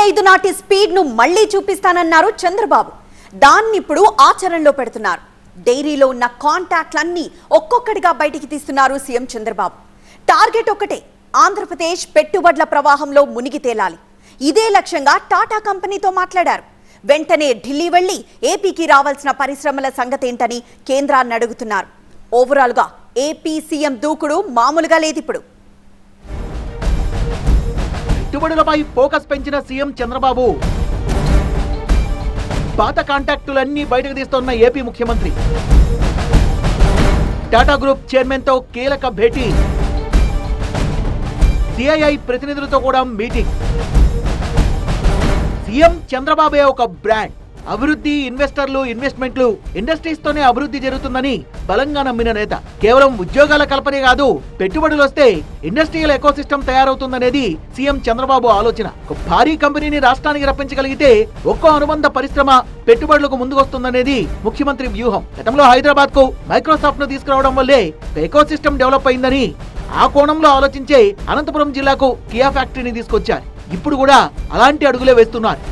2005 నాటి స్పీడ్ ను మళ్లీ చూపిస్తానన్నారు చంద్రబాబు. దాన్ని ఇప్పుడు ఆచరణలో పెడుతున్నారు. డైరీలో ఉన్న కాంటాక్ట్లన్నీ ఒక్కొక్కటిగా బయటికి తీస్తున్నారు సీఎం చంద్రబాబు. టార్గెట్ ఒక్కటే, ఆంధ్రప్రదేశ్ పెట్టుబడుల ప్రవాహంలో మునిగి తేలాలి. ఇదే లక్ష్యంగా టాటా కంపెనీతో మాట్లాడారు. వెంటనే ఢిల్లీ వెళ్లి ఏపీకి రావాల్సిన పరిశ్రమల సంగతేంటని కేంద్రాన్ని అడుగుతున్నారు. ఓవరాల్ గా ఏపీ సీఎం దూకుడు మామూలుగా లేదిప్పుడు. పెట్టుబడులపై ఫోకస్ పెంచిన సీఎం చంద్రబాబు పాత కాంటాక్టులన్నీ బయటకు తీస్తున్న ఏపీ ముఖ్యమంత్రి టాటా గ్రూప్ చైర్మన్ తో కీలక భేటీ, సిఐఐ ప్రతినిధులతో కూడా మీటింగ్. సీఎం చంద్రబాబే ఒక బ్రాండ్. అభివృద్ధి, ఇన్వెస్టర్లు, ఇన్వెస్ట్మెంట్లు, ఇండస్ట్రీస్ తోనే అభివృద్ధి జరుగుతుందని బలంగా నమ్మిన నేత. కేవలం ఉద్యోగాల కల్పనే కాదు, పెట్టుబడులు వస్తే ఇండస్ట్రియల్ ఎకోసిస్టమ్ తయారవుతుందనేది సీఎం చంద్రబాబు ఆలోచన. ఒక భారీ కంపెనీని రాష్ట్రానికి రప్పించగలిగితే ఒక్కో అనుబంధ పరిశ్రమ పెట్టుబడులకు ముందుకొస్తుందనేది ముఖ్యమంత్రి వ్యూహం. గతంలో హైదరాబాద్ కు మైక్రోసాఫ్ట్ ను తీసుకురావడం వల్లే ఒక ఎకోసిస్టమ్ డెవలప్ అయిందని ఆ కోణంలో ఆలోచించే అనంతపురం జిల్లాకు కియా ఫ్యాక్టరీని తీసుకొచ్చారు. ఇప్పుడు కూడా అలాంటి అడుగులే వేస్తున్నారు.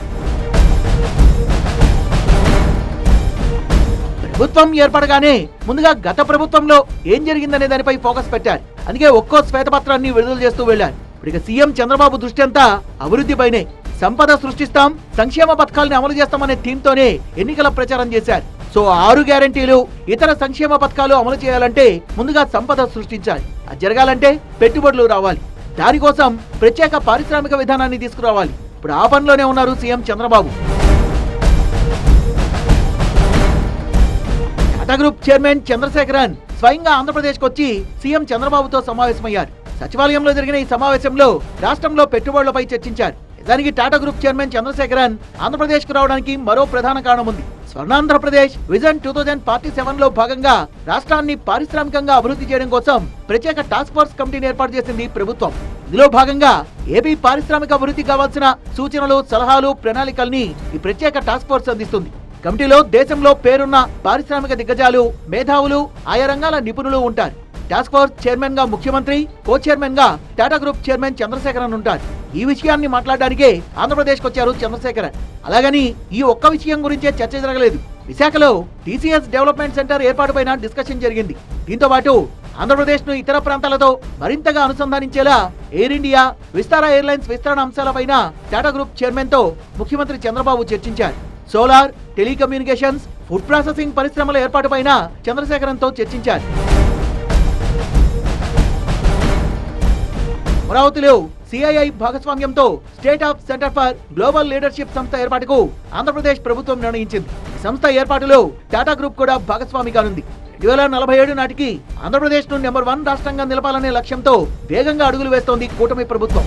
ప్రభుత్వం ఏర్పడగానే ముందుగా గత ప్రభుత్వంలో ఏం జరిగిందనే దానిపై ఫోకస్ పెట్టారు. అందుకే ఒక్కో శ్వేతపత్రాన్ని విడుదల చేస్తూ వెళ్లారు. ఇప్పుడు సీఎం చంద్రబాబు దృష్టి అంతా అభివృద్ధిపైనే. సంపద సృష్టిస్తాం, సంక్షేమ పథకాలను అమలు చేస్తామనే థీమ్తోనే ఎన్నికల ప్రచారం చేశారు. సో 6 గ్యారంటీలు, ఇతర సంక్షేమ పథకాలు అమలు చేయాలంటే ముందుగా సంపద సృష్టించాలి. అది జరగాలంటే పెట్టుబడులు రావాలి. దానికోసం ప్రత్యేక పారిశ్రామిక విధానాన్ని తీసుకురావాలి. ఇప్పుడు ఆ పనిలోనే ఉన్నారు CM Chandrababu. Tata group chairman Chandrasekaran స్వయంగా ఆంధ్రప్రదేశ్ కు వచ్చి సీఎం చంద్రబాబుతో సమావేశమయ్యారు. సచివాలయంలో జరిగిన ఈ సమావేశంలో రాష్ట్రంలో పెట్టుబడులపై చర్చించారు. నిజానికి టాటా గ్రూప్ చైర్మన్ చంద్రశేఖరన్ ఆంధ్రప్రదేశ్ కు రావడానికి మరో ప్రధాన కారణం ఉంది. స్వర్ణాంధ్రప్రదేశ్ విజన్ 2047 లో భాగంగా రాష్ట్రాన్ని పారిశ్రామికంగా అభివృద్ధి చేయడం కోసం ప్రత్యేక టాస్క్ ఫోర్స్ కమిటీని ఏర్పాటు చేసింది ప్రభుత్వం. ఇందులో భాగంగా ఏపీ పారిశ్రామిక అభివృద్ధికి కావాల్సిన సూచనలు, సలహాలు, ప్రణాళికల్ని ఈ ప్రత్యేక టాస్క్ ఫోర్స్ అందిస్తుంది. కమిటీలో దేశంలో పేరున్న పారిశ్రామిక దిగ్గజాలు, మేధావులు, ఆయా రంగాల నిపుణులు ఉంటారు. టాస్క్ ఫోర్స్ చైర్మన్ గా ముఖ్యమంత్రి, కో చైర్మన్ గా టాటా గ్రూప్ చైర్మన్ చంద్రశేఖరన్ ఉంటారు. ఈ విషయాన్ని మాట్లాడడానికే ఆంధ్రప్రదేశ్ కు వచ్చారు చంద్రశేఖరన్. అలాగని ఈ ఒక్క విషయం గురించే చర్చ జరగలేదు. విశాఖలో టీసీఎస్ డెవలప్మెంట్ సెంటర్ ఏర్పాటుపైన డిస్కషన్ జరిగింది. దీంతో పాటు ఆంధ్రప్రదేశ్ ను ఇతర ప్రాంతాలతో మరింతగా అనుసంధానించేలా ఎయిర్ ఇండియా, విస్తారా ఎయిర్లైన్స్ విస్తరణ అంశాలపైన టాటా గ్రూప్ చైర్మన్ తో ముఖ్యమంత్రి చంద్రబాబు చర్చించారు. సోలార్, టెలికమ్యూనికేషన్స్, ఫుడ్ ప్రాసెసింగ్ పరిశ్రమల ఏర్పాటుపైన చంద్రశేఖరన్ తో చర్చించారు. అమరావతిలో సిఐఐ భాగస్వామ్యంతో state of centre for global leadership సంస్థ ఏర్పాటుకు ఆంధ్రప్రదేశ్ ప్రభుత్వం నిర్ణయించింది. ఈ సంస్థ ఏర్పాటులో టాటా గ్రూప్ కూడా భాగస్వామి కానుంది. 2047 నాటికి ఆంధ్రప్రదేశ్ ను నెంబర్ 1 రాష్ట్రంగా నిలపాలనే లక్ష్యంతో వేగంగా అడుగులు వేస్తోంది కూటమి ప్రభుత్వం.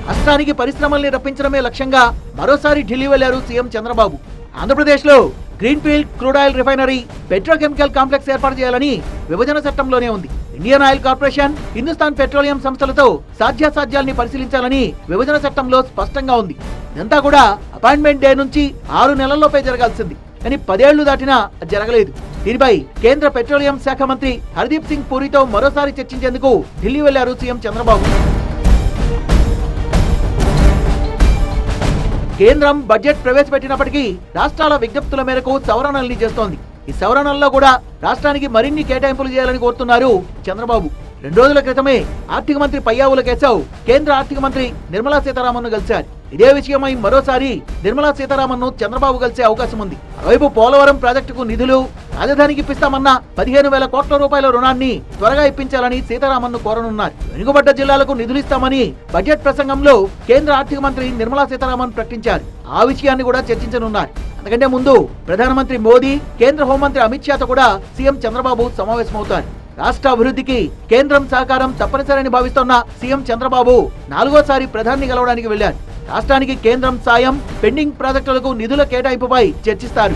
రాష్ట్రానికి పరిశ్రమల్ని రప్పించడమే లక్ష్యంగా మరోసారి ఢిల్లీ వెళ్లారు సీఎం చంద్రబాబు. ఆంధ్రప్రదేశ్ లో greenfield crude oil refinery, petrochemical complex ఏర్పాటు చేయాలని విభజన చట్టంలోనే ఉంది. Indian oil corporation, Hindustan petroleum సంస్థలతో సాధ్యాసాధ్యాల్ని పరిశీలించాలని విభజన చట్టంలో స్పష్టంగా ఉంది. ఇదంతా కూడా అపాయింట్మెంట్ డే నుంచి 6 నెలల్లోపే జరగాల్సింది. కానీ 10 ఏళ్లు దాటినా జరగలేదు. దీనిపై కేంద్ర పెట్రోలియం శాఖ మంత్రి హర్దీప్ సింగ్ పూరితో మరోసారి చర్చించేందుకు ఢిల్లీ వెళ్లారు సీఎం చంద్రబాబు. కేంద్రం బడ్జెట్ ప్రవేశపెట్టినప్పటికీ రాష్ట్రాల విజ్ఞప్తుల మేరకు సవరణల్ని చేస్తోంది. ఈ సవరణల్లో కూడా రాష్ట్రానికి మరిన్ని కేటాయింపులు చేయాలని కోరుతున్నారు చంద్రబాబు. 2 రోజుల క్రితమే ఆర్థిక మంత్రి పయ్యావుల కేశవ్ కేంద్ర ఆర్థిక మంత్రి నిర్మలా సీతారామన్ ను కలిశారు. ఇదే విషయమై మరోసారి నిర్మలా సీతారామన్ ను చంద్రబాబు కలిసే అవకాశం ఉంది. మరోవైపు పోలవరం ప్రాజెక్టుకు నిధులు, రాజధానికి ఇప్పిస్తామన్న 15,000 కోట్ల రూపాయల రుణాన్ని త్వరగా ఇప్పించాలని సీతారామన్ ను కోరనున్నారు. వెనుకబడ్డ జిల్లాలకు నిధులిస్తామని బడ్జెట్ ప్రసంగంలో కేంద్ర ఆర్థిక మంత్రి నిర్మలా సీతారామన్ ప్రకటించారు. ఆ విషయాన్ని కూడా చర్చించనున్నారు. అంతకంటే ముందు ప్రధానమంత్రి మోదీ, కేంద్ర హోంమంత్రి అమిత్ షాతో కూడా సీఎం చంద్రబాబు సమావేశమవుతారు. రాష్ట్ర అభివృద్ధికి కేంద్రం సహకారం తప్పనిసరని భావిస్తున్న సీఎం చంద్రబాబు 4వసారి ప్రధాని కలవడానికి వెళ్లారు. రాష్ట్రానికి కేంద్రం సాయం, పెండింగ్ ప్రాజెక్టులకు నిధుల కేటాయింపుపై చర్చిస్తారు.